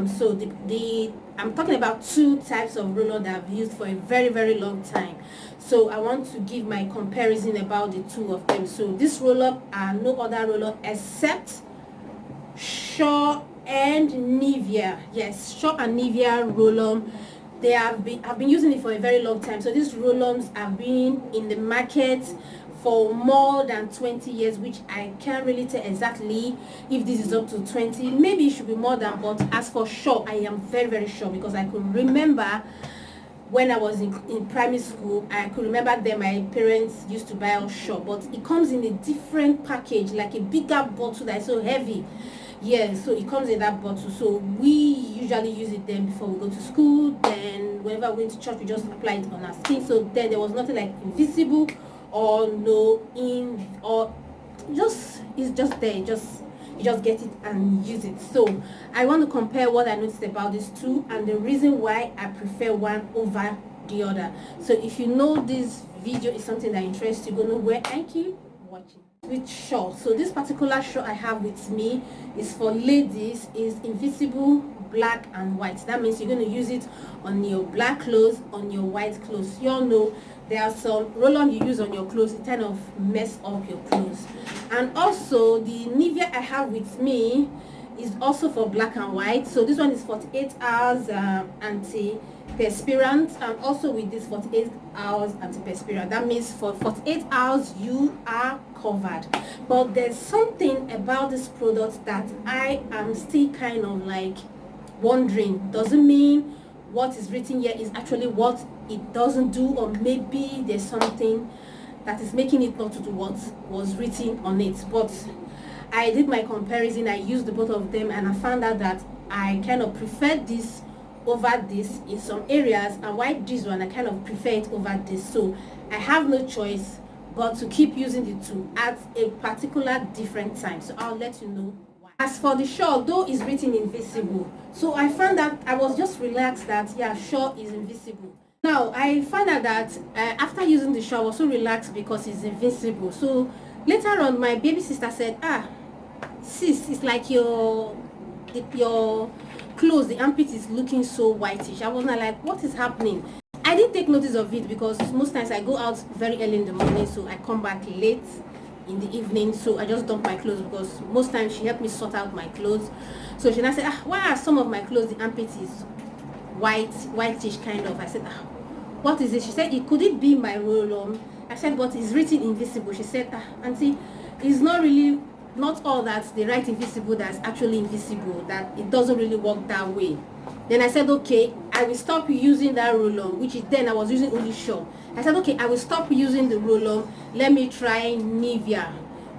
So the I'm talking about two types of roller that I've used for a very long time. So I want to give my comparison about the two of them. So this roller are no other roller except Sure and Nivea. Yes, Sure and Nivea roll-on. I've been using it for a very long time. So these roll-ons have been in the market for more than 20 years, which I can't really tell exactly if this is up to 20. Maybe it should be more than, but as for Sure, I am very sure, because I could remember when I was in primary school. I could remember that my parents used to buy us Sure, but it comes in a different package, like a bigger bottle that is so heavy. Yeah, so it comes in that bottle. So we usually use it then before we go to school. Then whenever we went to church, we just apply it on our skin. So then there was nothing like invisible or no in, or just it's just there. You just get it and use it. So I want to compare what I noticed about these two and the reason why I prefer one over the other. So if you know this video is something that interests you, go know where I keep watching. With Sure, so this particular Sure I have with me is for ladies, is invisible black and white. That means you're going to use it on your black clothes, on your white clothes. You all know there are some roll-on you use on your clothes, it kind of mess up your clothes. And also the Nivea I have with me is also for black and white. So this one is 48 hours anti-perspirant, and also with this 48 hours anti-perspirant. That means for 48 hours you are covered. But there's something about this product that I am still kind of like wondering. Doesn't mean what is written here is actually what it doesn't do, or maybe there's something that is making it not to do what was written on it. But I did my comparison, I used the both of them, and I found out that I kind of prefer this over this in some areas, and why this one I kind of prefer it over this. So I have no choice but to keep using the two at a particular different time. So I'll let you know why. As for the Sure, though it's written invisible, so I found that I was just relaxed that yeah, Sure is invisible. Now I found out that after using the Sure I was so relaxed because it's invisible. So later on my baby sister said, sis, it's like your clothes, the armpit is looking so whitish. I was not like, what is happening? I didn't take notice of it because most times I go out very early in the morning, so I come back late in the evening, so I just dump my clothes, because most times she helped me sort out my clothes. So she now said, why are some of my clothes the armpit is whitish kind of? I said, what is it? She said, could it be my roll-on? I said, but it's written invisible. She said, auntie, it's not all that they write invisible that's actually invisible, that it doesn't really work that way. Then I said, okay, I will stop using that roll-on, which is then I was using only Sure. I said, okay, I will stop using the roll-on. Let me try Nivea.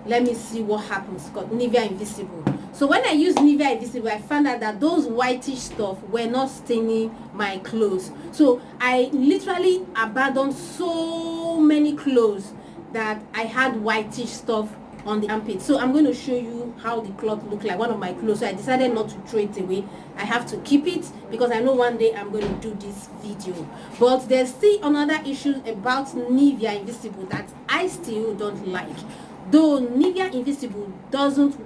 Let me see what happens. It's called Nivea Invisible. So when I used Nivea Invisible, I found out that those whitish stuff were not staining my clothes. So I literally abandoned so many clothes that I had whitish stuff on the armpit. So I'm going to show you how the cloth looked like, one of my clothes. So I decided not to throw it away. I have to keep it because I know one day I'm going to do this video. But there's still another issue about Nivea Invisible that I still don't like. Though Nivea Invisible doesn't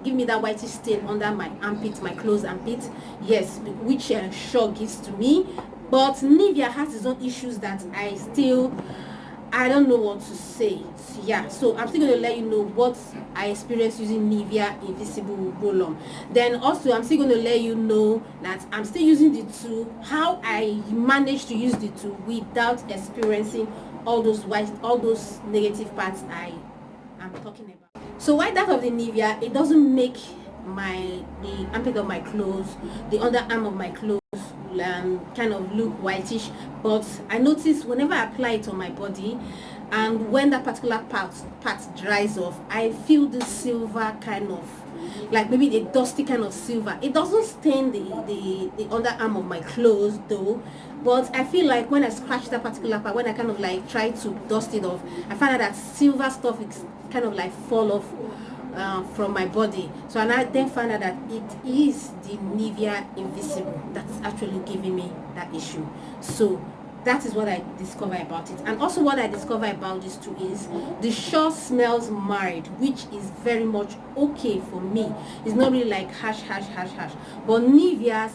give me that whitish stain under my armpit, my clothes armpit, yes, which Sure gives to me. But Nivea has its own issues that I don't know what to say. Yeah, so I'm still going to let you know what I experienced using Nivea Invisible Roll-On. Then also I'm still going to let you know that I'm still using the two, how I managed to use the two without experiencing all those negative parts I am talking about. So why that of the Nivea, it doesn't make the armpit of my clothes, the underarm of my clothes kind of look whitish, but I notice whenever I apply it on my body, and when that particular part dries off, I feel the silver kind of, like maybe the dusty kind of silver. It doesn't stain the underarm of my clothes though, but I feel like when I scratch that particular part, when I kind of like try to dust it off, I find out that silver stuff is kind of like fall off from my body. So and I then found out that it is the Nivea Invisible that's actually giving me that issue. So that is what I discover about it. And also what I discover about this too is the Sure smells mild, which is very much okay for me. It's not really like harsh, but Nivea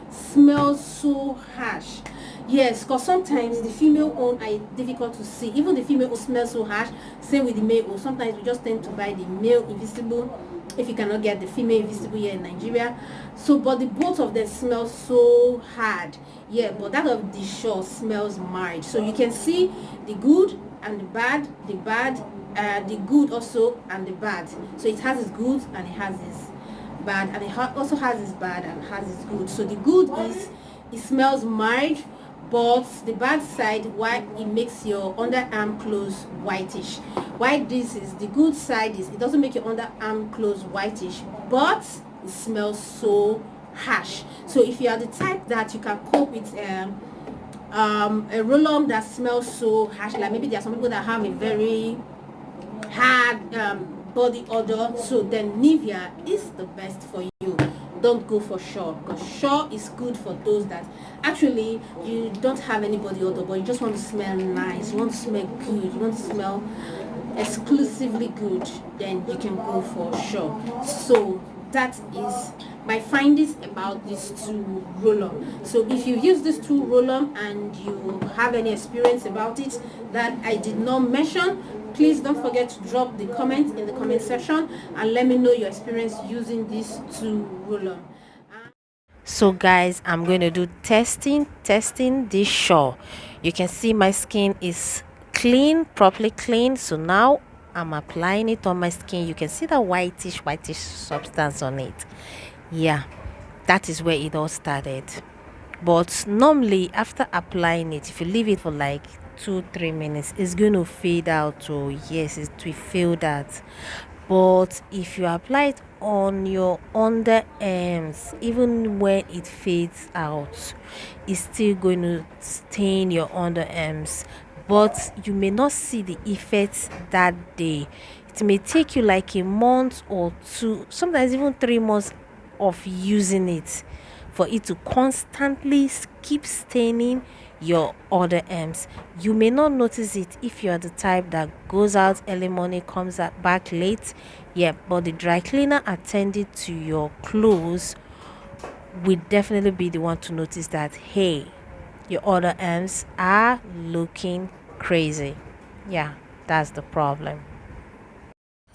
smells so harsh. Yes, because sometimes the female own are difficult to see. Even the female own smells so harsh. Same with the male own. Sometimes we just tend to buy the male invisible if you cannot get the female invisible here in Nigeria. So but the both of them smell so hard. Yeah, but that of the Sure smells mild. So you can see the good and the bad, the good also and the bad. So it has its good and it has its bad, and it also has its bad and has its good. So the good is it smells mild, but the bad side, why it makes your underarm clothes whitish. Why this is the good side is it doesn't make your underarm clothes whitish, but it smells so harsh. So if you are the type that you can cope with a roll-on that smells so harsh, like maybe there are some people that have a very hard body odor, so then Nivea is the best for you. Don't go for Sure, because Sure is good for those that actually you don't have any body odor, but you just want to smell nice, you want to smell good, you want to smell exclusively good, then you can go for Sure. So that is my findings about these two roll-on. So if you use these two roll-on and you have any experience about it that I did not mention, please don't forget to drop the comment in the comment section and let me know your experience using these two roll-on. So guys, I'm going to do testing this Sure. You can see my skin is clean, properly clean. So now I'm applying it on my skin. You can see the whitish substance on it. Yeah, that is where it all started. But normally after applying it, if you leave it for like 2-3 minutes, it's going to fade out. So yes, it will feel that. But if you apply it on your underarms, even when it fades out, it's still going to stain your underarms, but you may not see the effects that day. It may take you like a month or two, sometimes even 3 months of using it for it to constantly keep staining your other arms. You may not notice it if you're the type that goes out early morning, comes back late. Yeah, but the dry cleaner attended to your clothes will definitely be the one to notice that, hey, your other arms are looking crazy. Yeah, that's the problem.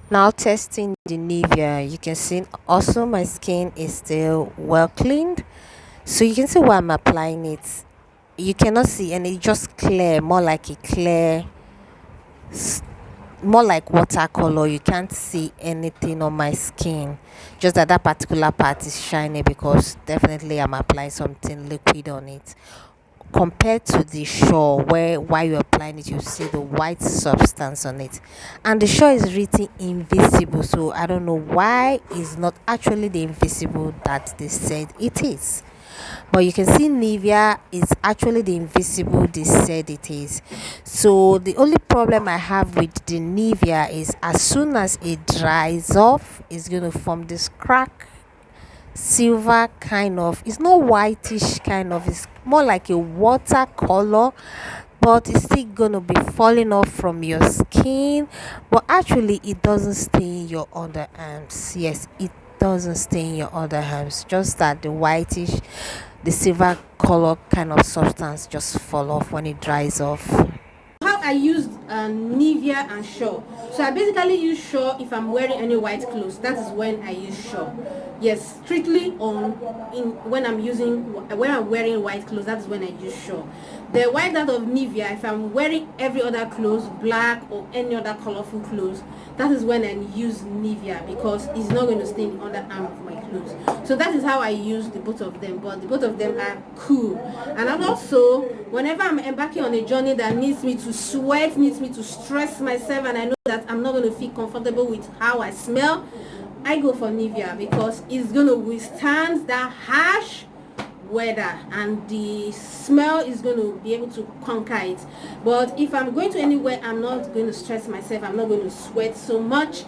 Now testing the Nivea, you can see also my skin is still well cleaned. So you can see why I'm applying it. You cannot see any, just clear, more like a clear, more like watercolor. You can't see anything on my skin, just that that particular part is shiny because definitely I'm applying something liquid on it, compared to the Sure, where while you're applying it you see the white substance on it. And the Sure is written invisible, so I don't know why it's not actually the invisible that they said it is. But you can see Nivea is actually the invisible they said it is. So the only problem I have with the Nivea is as soon as it dries off, it's going to form this crack, silver kind of, it's not whitish kind of, it's more like a watercolor, but it's still gonna be falling off from your skin. But actually it doesn't stain your underarms. Yes, it doesn't stain your underarms, just that the whitish, the silver color kind of substance just fall off when it dries off. How I used Nivea and Sure. So I basically use Sure if I'm wearing any white clothes. That is when I use Sure. Yes, strictly on when I'm wearing white clothes. That is when I use Sure. The white out of Nivea, if I'm wearing every other clothes, black or any other colorful clothes, that is when I use Nivea, because it's not going to stain the underarm of my clothes. So that is how I use the both of them. But the both of them are cool. And I'm also, whenever I'm embarking on a journey that needs me to sweat, needs me to stress myself, and I know that I'm not going to feel comfortable with how I smell, I go for Nivea, because it's going to withstand that harsh weather and the smell is going to be able to conquer it. But if I'm going to anywhere, I'm not going to stress myself, I'm not going to sweat so much,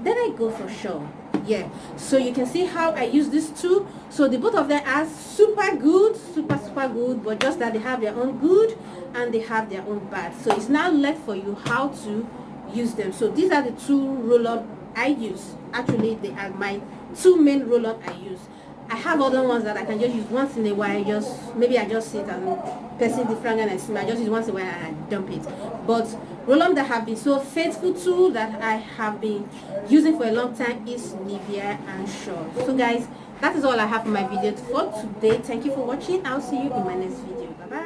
then I go for Sure. Yeah, so you can see how I use these two. So the both of them are super good, super good, but just that they have their own good and they have their own bad. So it's now left for you how to use them. So these are the two roll-on I use. Actually, they are my two main roll-on I use. I have other ones that I can just use once in a while. Just maybe I just sit and perceive the fragrance and smell. I just use once in a while and I dump it. But roll-on that have been so faithful to, that I have been using for a long time, is Nivea and Sure. So guys, that is all I have for my video for today. Thank you for watching. I'll see you in my next video. Bye bye.